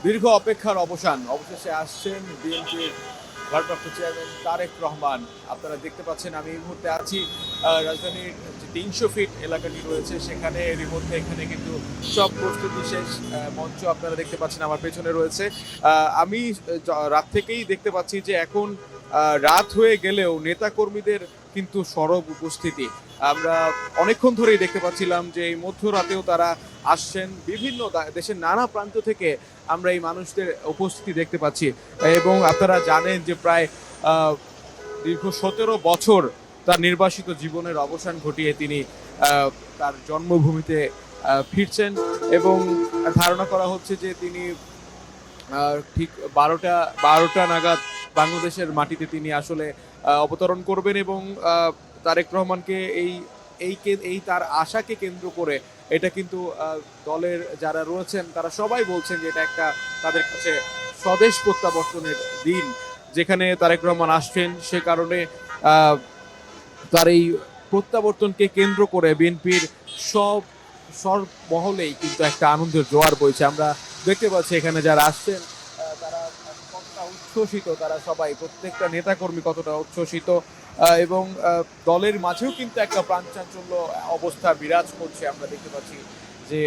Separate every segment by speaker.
Speaker 1: দীর্ঘ অপেক্ষার অবসান অবশেষে আসছেন বিএনপির ভারপ্রাপ্ত চেয়ারম্যান তারেক রহমান। আপনারা দেখতে পাচ্ছেন আমি এই মুহূর্তে আছি রাজধানীর যে ৩০০ ফিট এলাকাটি রয়েছে সেখানে। এরই মধ্যে এখানে কিন্তু সব প্রস্তুতি শেষ। মঞ্চ আপনারা দেখতে পাচ্ছেন আমার পেছনে রয়েছে। আমি রাত থেকেই দেখতে পাচ্ছি যে এখন রাত হয়ে গেলেও নেতাকর্মীদের কিন্তু সরব উপস্থিতি। আমরা অনেকক্ষণ ধরেই দেখতে পাচ্ছিলাম যে এই মধ্যরাতেও তারা আসছেন। বিভিন্ন দেশের নানা প্রান্ত থেকে আমরা এই মানুষদের উপস্থিতি দেখতে পাচ্ছি। এবং আপনারা জানেন যে প্রায় দীর্ঘ ১৭ বছর তার নির্বাসিত জীবনের অবসান ঘটিয়ে তিনি তার জন্মভূমিতে ফিরছেন। এবং ধারণা করা হচ্ছে যে তিনি ঠিক বারোটা নাগাদ বাংলাদেশের মাটিতে তিনি আসলে অবতরণ করবেন। এবং তারেক রহমানকে এই তার আশাকে কেন্দ্র করে এটা কিন্তু দলের যারা রয়েছেন তারা সবাই বলছেন যে এটা একটা তাদের কাছে স্বদেশ প্রত্যাবর্তনের দিন, যেখানে তারেক রহমান আসছেন। সে কারণে তার এই প্রত্যাবর্তনকে কেন্দ্র করে বিএনপির সব সব মহলেই কিন্তু একটা আনন্দের জোয়ার বইছে। আমরা দেখতে পাচ্ছি এখানে যারা আসছেন তারা কতটা উচ্ছ্বসিত, তারা সবাই প্রত্যেকটা নেতাকর্মী কতটা উচ্ছ্বসিত। এবং দলের মাঝেও কিন্তু একটা প্রাণচাঞ্চল্য অবস্থা বিরাজ করছে। আমরা দেখতে পাচ্ছি যে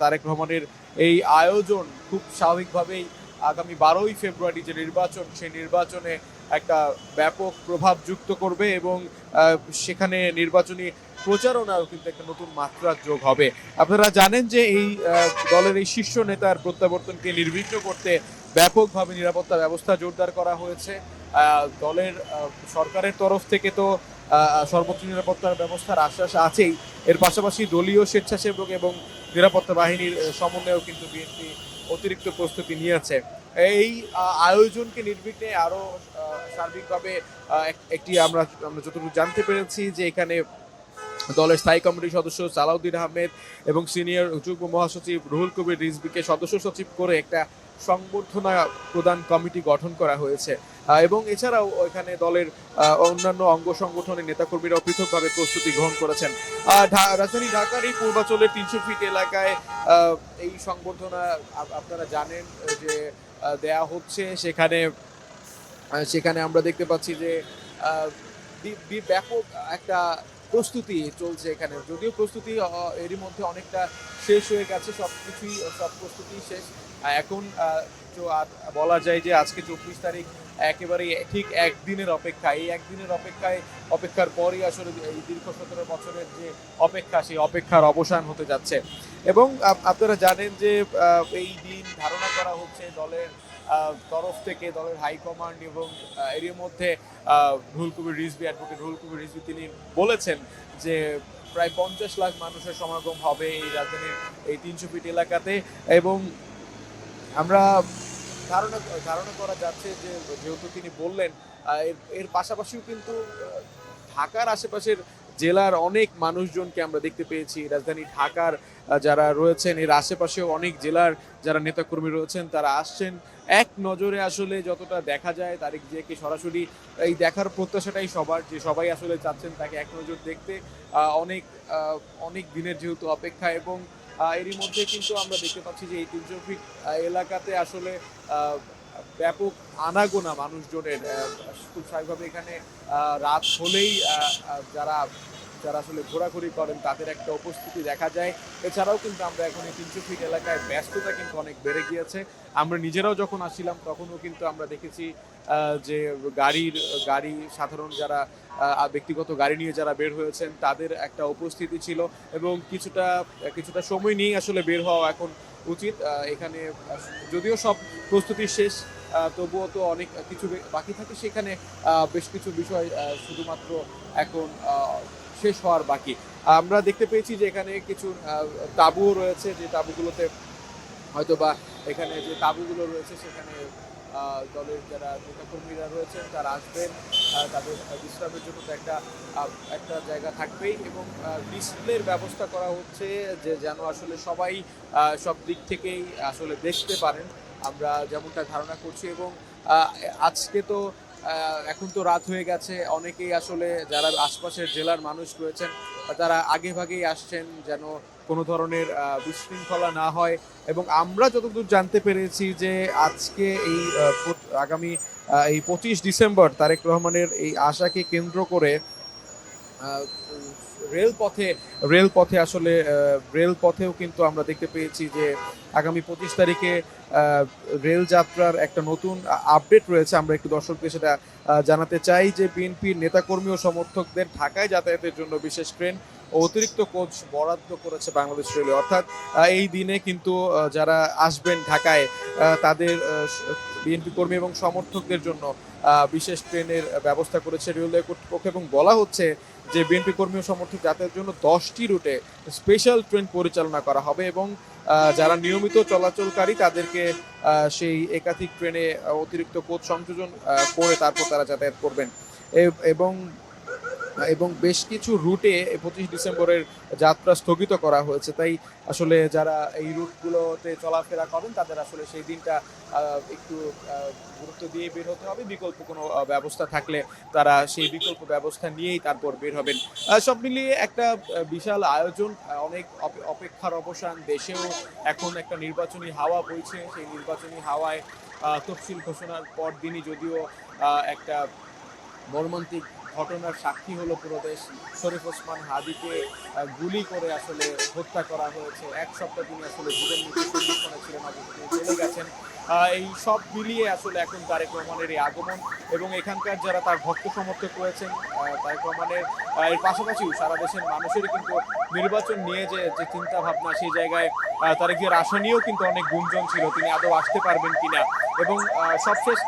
Speaker 1: তারেক রহমানের এই আয়োজন খুব স্বাভাবিকভাবেই আগামী 12ই ফেব্রুয়ারি যে নির্বাচন, সেই নির্বাচনে একটা ব্যাপক প্রভাব যুক্ত করবে। এবং সেখানে নির্বাচনী প্রচারণাও কিন্তু একটা নতুন মাত্রার যোগ হবে। আপনারা জানেন যে এই দলের এই শীর্ষ নেতার প্রত্যাবর্তনকে নির্বিঘ্ন করতে ব্যাপকভাবে নিরাপত্তা ব্যবস্থা জোরদার করা হয়েছে। দলের সরকারের তরফ থেকে তো সর্বোচ্চ নিরাপত্তার ব্যবস্থার আশ্বাস আছেই। এর পাশাপাশি দলীয় স্বেচ্ছাসেবক এবং নিরাপত্তা বাহিনীর সমন্বয়েও কিন্তু বিএনপি অতিরিক্ত প্রস্তুতি নিয়েছে। এই আয়োজনকে নির্বিঘ্নে আরো সার্বিকভাবে একটি আমরা আমরা যতটুকু জানতে পেরেছি যে এখানে দলের স্থায়ী কমিটির সদস্য সালাউদ্দিন আহমেদ এবং সিনিয়র যুগ্ম মহাসচিব রুহুল কবির রিজভীকে সদস্য সচিব করে একটা সংবর্ধনা প্রদান কমিটি গঠন করা হয়েছে। এবং এছাড়াও এখানে দলের অন্যান্য অঙ্গ সংগঠনের নেতাকর্মীরাও পৃথকভাবে প্রস্তুতি গ্রহণ করেছেন। রাজধানী ঢাকার এই পূর্বাঞ্চলের ৩০০ ফিট এলাকায় এই সংবর্ধনা আপনারা জানেন যে দেয়া হচ্ছে। সেখানে সেখানে আমরা দেখতে পাচ্ছি যে ব্যাপক একটা প্রস্তুতি চলছে এখানে। যদিও প্রস্তুতি এরই মধ্যে অনেকটা শেষ হয়ে গেছে, সব প্রস্তুতি শেষ। এখন আর বলা যায় যে আজকে 24 তারিখ একেবারে ঠিক একদিনের অপেক্ষা। এই একদিনের অপেক্ষার পরই আসলে এই দীর্ঘ 17 বছরের যে অপেক্ষা, সেই অপেক্ষার অবসান হতে যাচ্ছে। এবং আপনারা জানেন যে এই দিন ধারণা করা হচ্ছে দলের তরফ থেকে, দলের হাইকমান্ড। এবং এরই মধ্যে অ্যাডভোকেট রুহুল কবির রিজভী তিনি বলেছেন যে প্রায় 50 লাখ মানুষের সমাগম হবে এই রাজধানীর এই ৩০০ ফিট এলাকাতে। এবং আমরা ধারণা ধারণা করা যাচ্ছে যে যেহেতু তিনি বললেন এর পাশাপাশিও কিন্তু ঢাকার আশেপাশের জেলার অনেক মানুষজনকে আমরা দেখতে পেয়েছি। রাজধানী ঢাকার যারা রয়েছেন এর আশেপাশেও অনেক জেলার যারা নেতাকর্মী রয়েছেন তারা আসছেন। এক নজরে আসলে যতটা দেখা যায় তারেক জিয়াকে সরাসরি এই দেখার প্রত্যাশাটাই সবার, যে সবাই আসলে চাচ্ছেন তাকে এক নজর দেখতে। অনেক অনেক দিনের যেহেতু অপেক্ষা। এবং এরই মধ্যে কিন্তু আমরা দেখতে পাচ্ছি যে এই ৩০০ ফিট এলাকাতে আসলে ব্যাপক আনাগোনা মানুষজনের। খুব স্বাভাবিকভাবে এখানে রাত হলেই যারা যারা আসলে ঘোরাঘুরি করেন তাদের একটা উপস্থিতি দেখা যায়। এছাড়াও কিন্তু আমরা এখন এই ৩০০ ফিট এলাকায় ব্যস্ততা কিন্তু অনেক বেড়ে গিয়েছে। আমরা নিজেরাও যখন আসছিলাম তখনও কিন্তু আমরা দেখেছি যে গাড়ি সাধারণ যারা ব্যক্তিগত গাড়ি নিয়ে যারা বের হয়েছেন তাদের একটা উপস্থিতি ছিল। এবং কিছুটা সময় নিয়েই আসলে বের হওয়া এখন উচিত। এখানে যদিও সব প্রস্তুতি শেষ, তবুও তো অনেক কিছু বাকি থাকে। সেখানে বেশ কিছু বিষয় শুধুমাত্র এখন শেষ হওয়ার বাকি। আমরা দেখতে পেয়েছি যে এখানে কিছু তাঁবুও রয়েছে, যে তাঁবুগুলোতে হয়তো বা এখানে যে তাঁবুগুলো রয়েছে সেখানে দলের যারা নেতাকর্মীরা রয়েছেন তারা আসবেন, তাদের বিশ্রামের জন্য তো একটা জায়গা থাকবেই। এবং ডিসপ্লের ব্যবস্থা করা হচ্ছে যে যেন আসলে সবাই সব দিক থেকেই আসলে দেখতে পারেন, আমরা যেমনটা ধারণা করছি। এবং আজকে তো এখন তো রাত হয়ে গেছে, অনেকেই আসলে যারা আশপাশের জেলার মানুষ রয়েছেন তারা আগে ভাগেই আসছেন যেন কোনো ধরনের বিশৃঙ্খলা না হয়। এবং আমরা যতদূর জানতে পেরেছি যে আজকে এই আগামী এই 25 ডিসেম্বর তারেক রহমানের এই আশাকে কেন্দ্র করে আহ, রেলপথে রেলপথে আসলে রেলপথেও কিন্তু আমরা দেখতে পেয়েছি যে আগামী 25 তারিখে রেল যাত্রার একটা নতুন আপডেট রয়েছে। আমরা একটু দর্শকদের সেটা জানাতে চাই যে বিএনপির নেতাকর্মী ও সমর্থকদের ঢাকায় যাতায়াতের জন্য বিশেষ ট্রেন ও অতিরিক্ত কোচ বরাদ্দ করেছে বাংলাদেশ রেলওয়ে। অর্থাৎ এই দিনে কিন্তু যারা আসবেন ঢাকায় তাদের বিএনপি কর্মী এবং সমর্থকদের জন্য বিশেষ ট্রেনের ব্যবস্থা করেছে রেলওয়ে কর্তৃপক্ষ। এবং বলা হচ্ছে যে বিএনপি কর্মী ও সমর্থক যাতায়াতের জন্য 10টি রুটে স্পেশাল ট্রেন পরিচালনা করা হবে এবং যারা নিয়মিত চলাচলকারী তাদেরকে সেই একাধিক ট্রেনে অতিরিক্ত কোচ সংযোজন করে তারপর তারা যাতায়াত করবেন। এবং এবং বেশ কিছু রুটে 25 ডিসেম্বরের যাত্রা স্থগিত করা হয়েছে। তাই আসলে যারা এই রুটগুলোতে চলাফেরা করেন তাদের আসলে সেই দিনটা একটু গুরুত্ব দিয়ে বের হতে হবে। বিকল্প কোনো ব্যবস্থা থাকলে তারা সেই বিকল্প ব্যবস্থা নিয়েই তারপর বের হবেন। সব মিলিয়ে একটা বিশাল আয়োজন, অনেক অপেক্ষার অবসান। দেশেও এখন একটা নির্বাচনী হাওয়া বইছে। সেই নির্বাচনী হাওয়ায় তফসিল ঘোষণার পর দিনই যদিও একটা মর্মান্তিক ঘটনার সাক্ষী হলো পুরো দেশ। শরীফ ওসমান হাদিকে গুলি করে আসলে হত্যা করা হয়েছে। এক সপ্তাহ তিনি আসলে জীবন মৃত্যু সন্ধিক্ষণে ছিলেন, অবশ্যই তিনি চলে গেছেন। এই সব মিলিয়ে আসলে এখন তারেক রহমানের এই আগমন এবং এখানকার যারা তার ভক্ত সমর্থক রয়েছেন তারেক রহমানের এর পাশাপাশিও সারা দেশের মানুষেরই কিন্তু নির্বাচন নিয়ে যে যে চিন্তা ভাবনা, সেই জায়গায় তারেকের আশা নিয়েও কিন্তু অনেক গুঞ্জন ছিল তিনি আদৌ আসতে পারবেন কিনা। এবং সবশেষ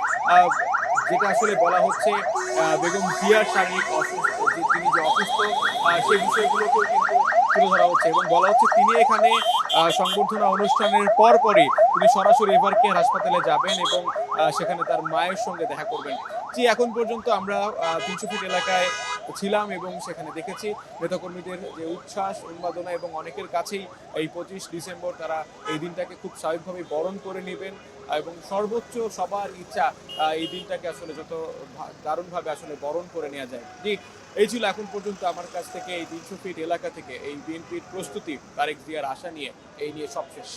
Speaker 1: যেটা আসলে বলা হচ্ছে বেগম জিয়ার শারীরিক অসুস্থ, যে তিনি যে অসুস্থ সেই বিষয়গুলোকেও কিন্তু তুলে ধরা হচ্ছে এবং বলা হচ্ছে তিনি এখানে সংবর্ধনা অনুষ্ঠানের পরপরই তিনি সরাসরি এভারকেয়ার হাসপাতালে যাবেন এবং সেখানে তার মায়ের সঙ্গে দেখা করবেন। জি, এখন পর্যন্ত আমরা 300 ফিট এলাকায় ছিলাম এবং সেখানে দেখেছি নেতাকর্মীদের যে উচ্ছ্বাস, উন্মাদনা এবং অনেকের কাছেই এই 25 ডিসেম্বর তারা এই দিনটাকে খুব স্বাভাবিকভাবে বরণ করে নেবেন এবং সর্বোচ্চ সবার ইচ্ছা এই দিনটাকে আসলে যত দারুণভাবে আসলে বরণ করে নেওয়া যায়। জি, এই ছিল এখন পর্যন্ত আমার কাছ থেকে এই 300 ফিট এলাকা থেকে এই বিএনপির প্রস্তুতি, তারেক জিয়ার আশা নিয়ে, এই নিয়ে সবশেষ।